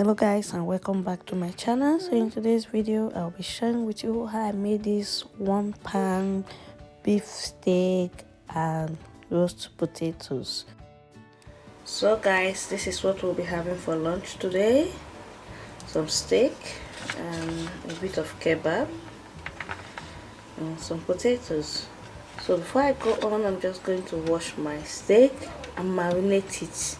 Hello guys, and welcome back to my channel. So in today's video I'll be sharing with you how I made this one pan beef steak and roast potatoes. So guys, this is what we'll be having for lunch today. Some steak and a bit of kebab and some potatoes. So before I go on, I'm just going to wash my steak and marinate it,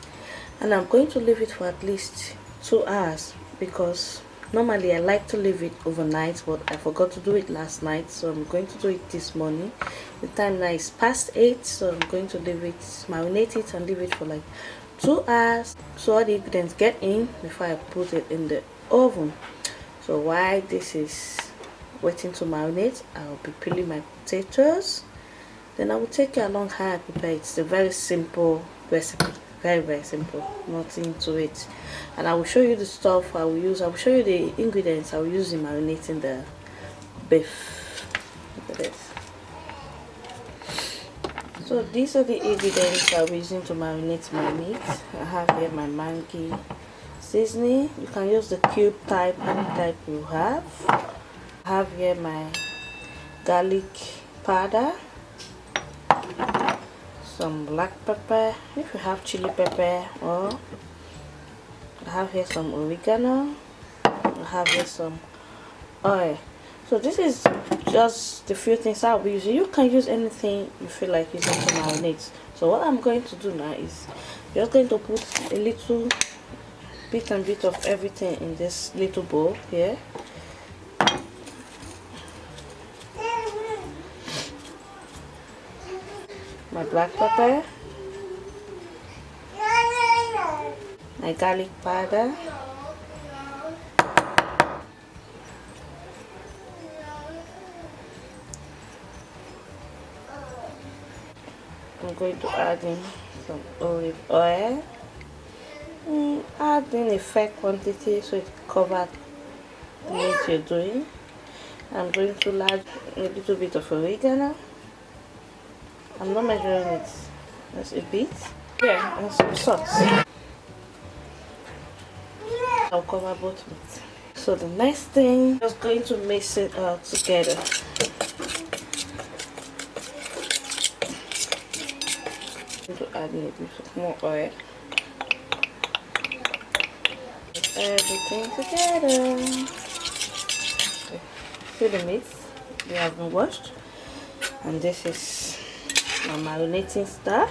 and I'm going to leave it for at least 2 hours because normally I like to leave it overnight, but I forgot to do it last night, so I'm going to do it this morning. The time now is past 8, so I'm going to leave it, marinate it and leave it for like 2 hours so all the ingredients get in before I put it in the oven. So while this is waiting to marinate, I'll be peeling my potatoes. Then I will take you along how I prepare it. It's a very simple recipe, very simple, nothing to it. And I will show you the stuff I will use. I will show you the ingredients I will use in marinating the beef. Look at this. So these are the ingredients I'll be using to marinate my meat. I have here my Maggi seasoning. You can use the cube type, any type you have. I have here my garlic powder, some black pepper, if you have chili pepper, or I have here some oregano, I have here some oil. So this is just the few things I'll be using. You can use anything you feel like using to marinate. So what I'm going to do now is just going to put a little bit of everything in this little bowl here. My black pepper, my garlic powder, I'm going to add in some olive oil. Add in a fair quantity so it covers the meat you're doing. I'm going to add a little bit of oregano. I'm not measuring it, just a bit. Yeah, and some salt. I'll cover both meat. So the next thing, I'm just going to mix it all together. I'm going to add in a bit more oil. Put everything together. See the meat, they have been washed, and this is my marinating stuff.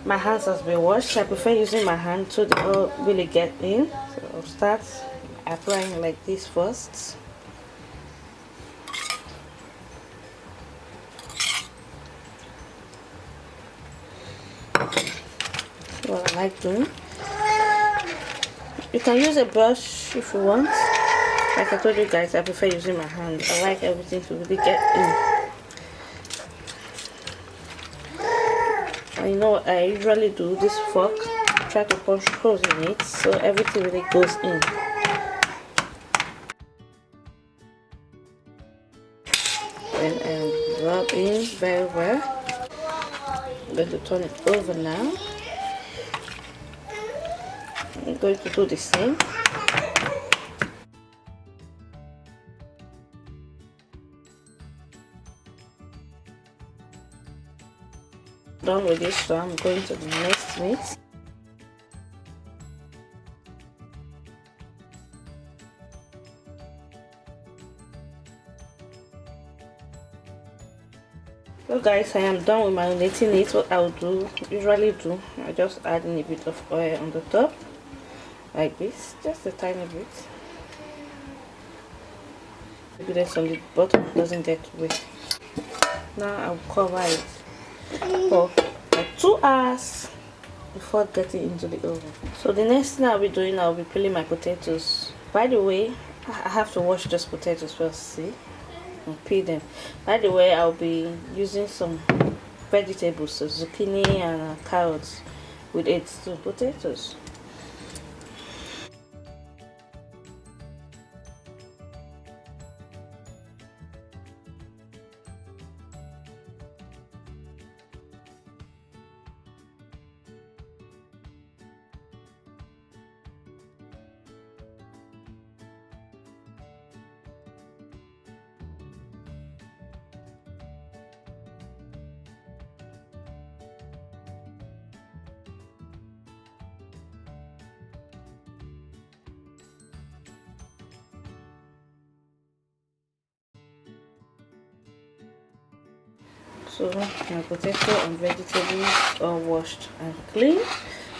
My hands has been washed. I prefer using my hand so they all really get in. So I'll start applying like this first. What I like doing. You can use a brush if you want. Like I told you guys, I prefer using my hand. I like everything to really get in. And you know what I usually do, this fork, try to punch holes in it so everything really goes in. Then I rub in very well. I'm going to turn it over now. I'm going to do the same. Done with this, so I'm going to the next meat. So guys, I am done with marinating it. What I will usually do, I just add in a bit of oil on the top like this, just a tiny bit. Maybe that's on the bottom, doesn't get wet. Now I'll cover it for like 2 hours before getting into the oven. So the next thing I'll be doing, I'll be peeling my potatoes. By the way, I have to wash those potatoes first, see, and peel them. By the way, I'll be using some vegetables, so zucchini and carrots with it too, potatoes. So my potato and vegetables are washed and clean,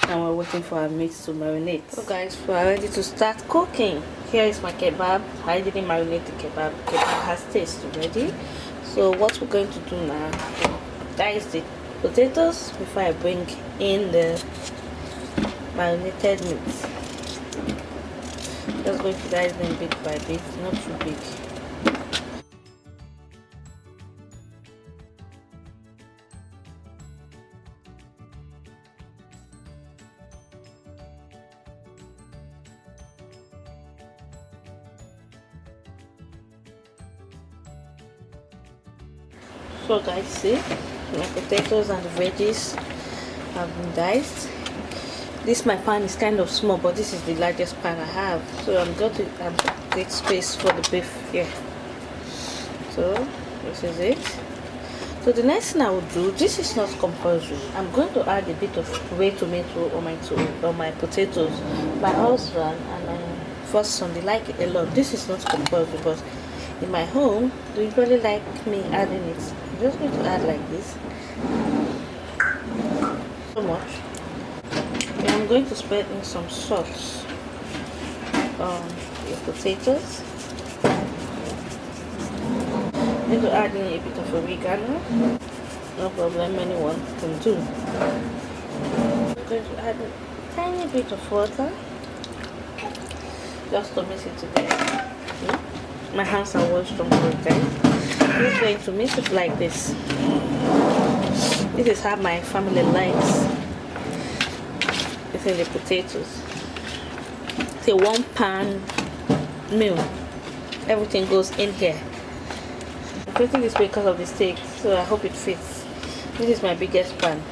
and we're waiting for our meat to marinate. So guys, we are ready to start cooking. Here is my kebab. I didn't marinate the kebab. Kebab has taste already. So what we're going to do now, dice the potatoes before I bring in the marinated meat. Just going to dice them bit by bit, not too big. So guys, see, my potatoes and the veggies have been diced. This my pan is kind of small, but this is the largest pan I have, so I'm going to create space for the beef here. So this is it. So the next thing I will do, this is not compulsory, I'm going to add a bit of red tomato on my potatoes. My husband and my first son, they like it a lot. This is not compulsory, but in my home they usually like me adding it. I'm just going to add like this, so much. And I'm going to spread in some salt on the potatoes. I'm going to add in a bit of origano. No problem, anyone can do. I'm going to add a tiny bit of water just to mix it together. My hands are washed from guys. I'm just going to mix it like this. This is how my family likes eating the potatoes. It's a 1 pan meal. Everything goes in here. I'm putting this because of the steak, so I hope it fits. This is my biggest pan.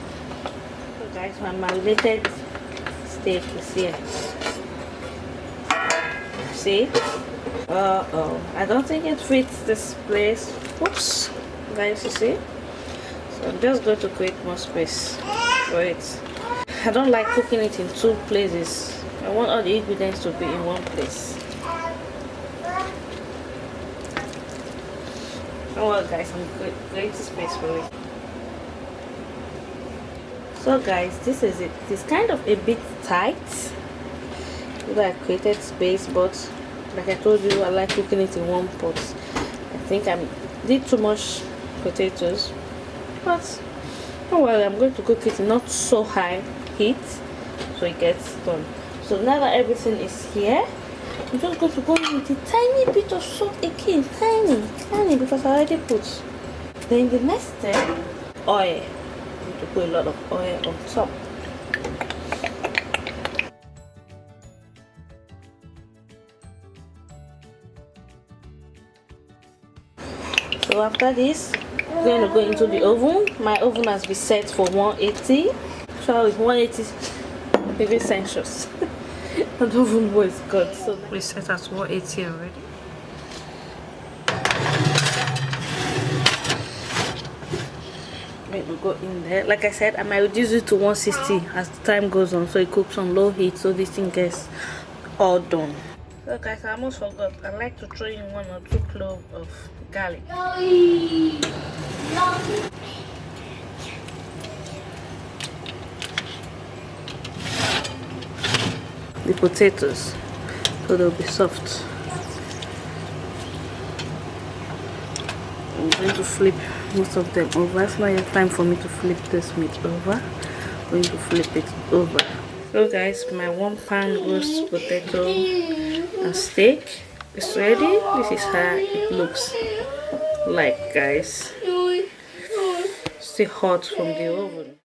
So guys, my marinated steak is here. See? I don't think it fits this place. Oops, guys, you see? So I'm just going to create more space for it. I don't like cooking it in 2 places. I want all the ingredients to be in 1 place. Oh well guys, I'm creating space for it. So guys, this is it. It's kind of a bit tight. I created space, but like I told you, I like cooking it in 1 pot. I think I did too much potatoes, but don't worry, I'm going to cook it in not so high heat so it gets done. So now that everything is here, I'm just going to go in with a tiny bit of salt again, tiny, because I already put. Then the next step, oil. I need to put a lot of oil on top. So after this, I'm going to go into the oven. My oven has been set for 180. So it's 180 degrees Celsius. I don't even know it's good. So we set at 180 already. It will go in there. Like I said, I might reduce it to 160 as the time goes on, so it cooks on low heat, so this thing gets all done. So guys, I almost forgot. I like to throw in 1 or 2 cloves of garlic. The potatoes, so they'll be soft. I'm going to flip most of them over. It's not yet time for me to flip this meat over. I'm going to flip it over. So guys, my 1 pan roast potato and steak is ready. This is how it looks like, guys. Still hot from the oven.